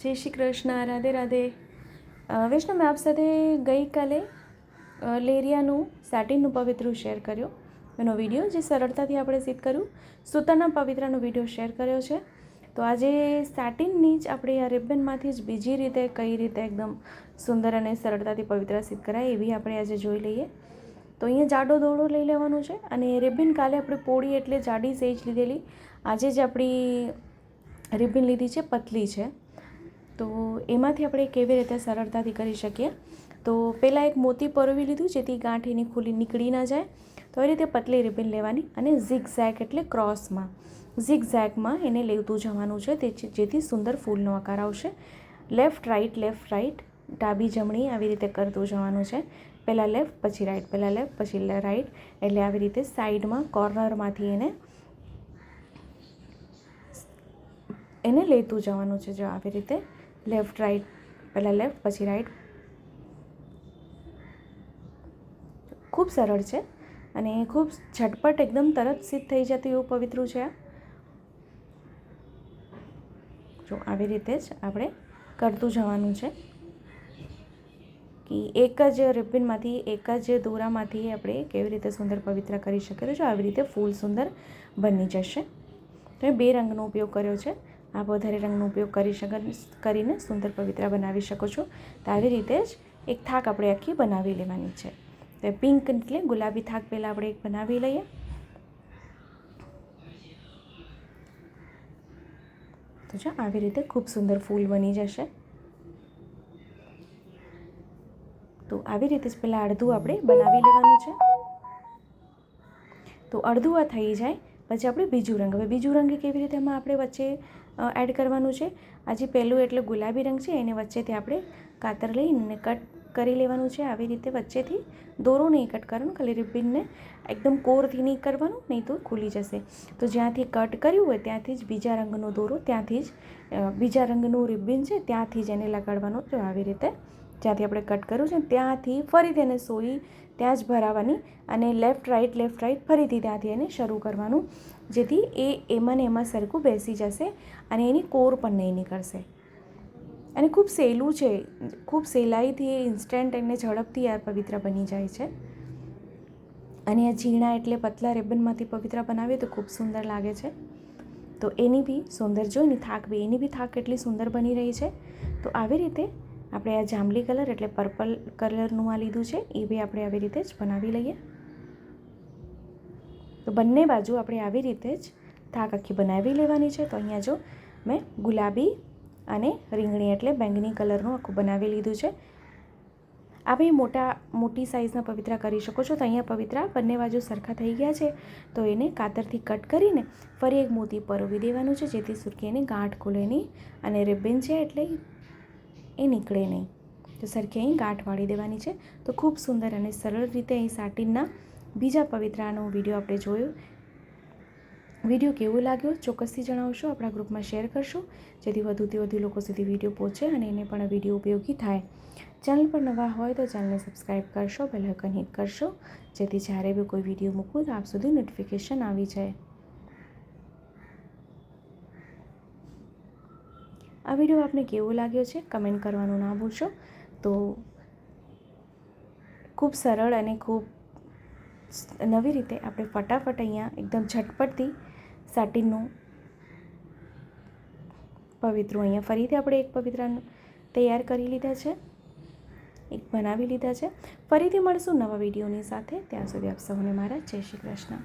જય શ્રી કૃષ્ણ, રાધે રાધે। વૈષ્ણવ, મેં આપ સાથે ગઈકાલે લેરિયાનું સાટિનનું પવિત્રું શેર કર્યો એનો વિડીયો, જે સરળતાથી આપણે સિદ્ધ કર્યું। સૂતરના પવિત્રનો વિડીયો શેર કર્યો છે। તો આજે સાટિનની જ આપણે આ રિબનમાંથી જ બીજી રીતે કઈ રીતે એકદમ સુંદર અને સરળતાથી પવિત્ર સિદ્ધ કરાય એવી આપણે આજે જોઈ લઈએ। તો અહીંયા જાડો દોરડો લઈ લેવાનો છે અને રિબન કાલે આપણે પોળી એટલે જાડી સેજ લીધેલી, આજે જ આપણી રિબન લીધી છે પતલી છે। તો એમાંથી આપણે કેવી રીતે સરળતાથી કરી શકીએ। તો પહેલાં એક મોતી પરોવી લીધું જેથી ગાંઠ એની ખુલ્લી નીકળી ન જાય। તો એ રીતે પતલી રિબન લેવાની અને ઝિગઝેગ એટલે ક્રોસમાં ઝિગઝેગમાં એને લેતું જવાનું છે, જેથી સુંદર ફૂલનો આકાર આવશે। લેફ્ટ રાઈટ ડાબી જમણી આવી રીતે કરતું જવાનું છે। પહેલાં લેફ્ટ પછી રાઈટ, પહેલાં લેફ્ટ પછી રાઈટ, એટલે આવી રીતે સાઈડમાં કોર્નરમાંથી એને લેતું જવાનું છે। જો આવી રીતે લેફ્ટ રાઈટ, પહેલાં લેફ્ટ પછી રાઈટ। ખૂબ સરળ છે અને ખૂબ ઝટપટ એકદમ તરત સિદ્ધ થઈ જતું એવું પવિત્રું છે આ। જો આવી રીતે જ આપણે કરતું જવાનું છે કે એક જ રિબનમાંથી એક જ દોરામાંથી આપણે કેવી રીતે સુંદર પવિત્ર કરી શકીએ। જો આવી રીતે ફૂલ સુંદર બની જશે। તો એ 2 રંગનો ઉપયોગ કર્યો છે, આપ વધારે રંગનો ઉપયોગ કરીને સુંદર પવિત્ર બનાવી શકો છો। તો આવી રીતે જ એક થાક આપણે આખી બનાવી લેવાની છે। તો પિંક એટલે ગુલાબી થાક પહેલાં આપણે એક બનાવી લઈએ। તો જો આવી રીતે ખૂબ સુંદર ફૂલ બની જશે। તો આવી રીતે જ પહેલાં અડધું આપણે બનાવી લેવાનું છે। તો અડધું આ થઈ જાય પછી આપણે બીજું રંગ, હવે બીજું રંગ કેવી રીતે એમાં આપણે વચ્ચે એડ કરવાનું છે। આજે પહેલું એટલે ગુલાબી રંગ છે, એને વચ્ચેથી આપણે કાતર લઈને કટ કરી લેવાનું છે। આવી રીતે વચ્ચેથી દોરો નહીં કટ કરવાનો, ખાલી રિબનને એકદમ કોરથી નહીં કરવાનું, નહીં તો ખુલી જશે। તો જ્યાંથી કટ કર્યું હોય ત્યાંથી જ બીજા રંગનો દોરો, ત્યાંથી જ બીજા રંગનું રિબન છે ત્યાંથી જ એને લગાડવાનું। જો આવી રીતે જ્યાંથી આપણે કટ કર્યું છે ત્યાંથી ફરીથી એને સોઈ ત્યાં જ ભરાવાની અને લેફ્ટ રાઈટ ફરીથી ત્યાંથી એને શરૂ કરવાનું, જેથી એમાં ને એમાં સરખું બેસી જશે અને એની કોર પણ નહીં નીકળશે। અને ખૂબ સહેલું છે, ખૂબ સહેલાઈથી ઇન્સ્ટન્ટ એને ઝડપથી આ પવિત્ર બની જાય છે। અને આ ઝીણા એટલે પતલા રિબનમાંથી પવિત્ર બનાવીએ તો ખૂબ સુંદર લાગે છે। તો એની બી સુંદર જો એની થાક કેટલી સુંદર બની રહી છે। તો આવી રીતે આપણે આ જાંબલી કલર એટલે પર્પલ કલરનું આ લીધું છે, એ બી આપણે આવી રીતે જ બનાવી લઈએ। તો બંને બાજુ આપણે આવી રીતે જ થાક આખી બનાવી લેવાની છે। તો અહીંયા જો મેં ગુલાબી અને રીંગણી એટલે બેંગની કલરનું આખું બનાવી લીધું છે। આપણે મોટી સાઇઝના પવિત્ર કરી શકો છો। તો અહીંયા પવિત્ર બંને બાજુ સરખા થઈ ગયા છે, તો એને કાતરથી કટ કરીને ફરી એક મોતી પરોવી દેવાનું છે, જેથી સરખી એને ગાંઠ ખુલે નહીં અને રિબન છે એટલે એ નીકળે નહીં। તો સરખી અહીં ગાંઠ વાળી દેવાની છે। તો ખૂબ સુંદર અને સરળ રીતે અહીં સાટિનના બીજા પવિત્રનો વિડીયો આપણે જોયો। વિડીયો કેવો લાગ્યો ચોક્કસથી જણાવશો, આપણા ગ્રુપમાં શેર કરશો, જેથી વધુથી વધુ લોકો સુધી વિડીયો પહોંચે અને એને પણ વિડીયો ઉપયોગી થાય। ચેનલ પર નવા હોય તો ચેનલને સબસ્ક્રાઈબ કરશો, બેલ આઇકન હિટ કરશો, જેથી જ્યારે બી કોઈ વિડીયો મૂકું તો આપ સુધી નોટિફિકેશન આવી જાય। આ વિડીયો આપને કેવો લાગ્યો છે કમેન્ટ કરવાનું ના ભૂલશો। તો ખૂબ સરળ અને ખૂબ નવી રીતે આપણે ફટાફટ અહીંયા એકદમ ઝટપટથી સાટિનનું પવિત્રું અહીંયા ફરીથી આપણે એક પવિત્ર તૈયાર કરી લીધા છે, એક બનાવી લીધા છે। ફરીથી મળશું નવા વિડીયોની સાથે, ત્યાં સુધી આપ સૌને મારા જય શ્રી કૃષ્ણ।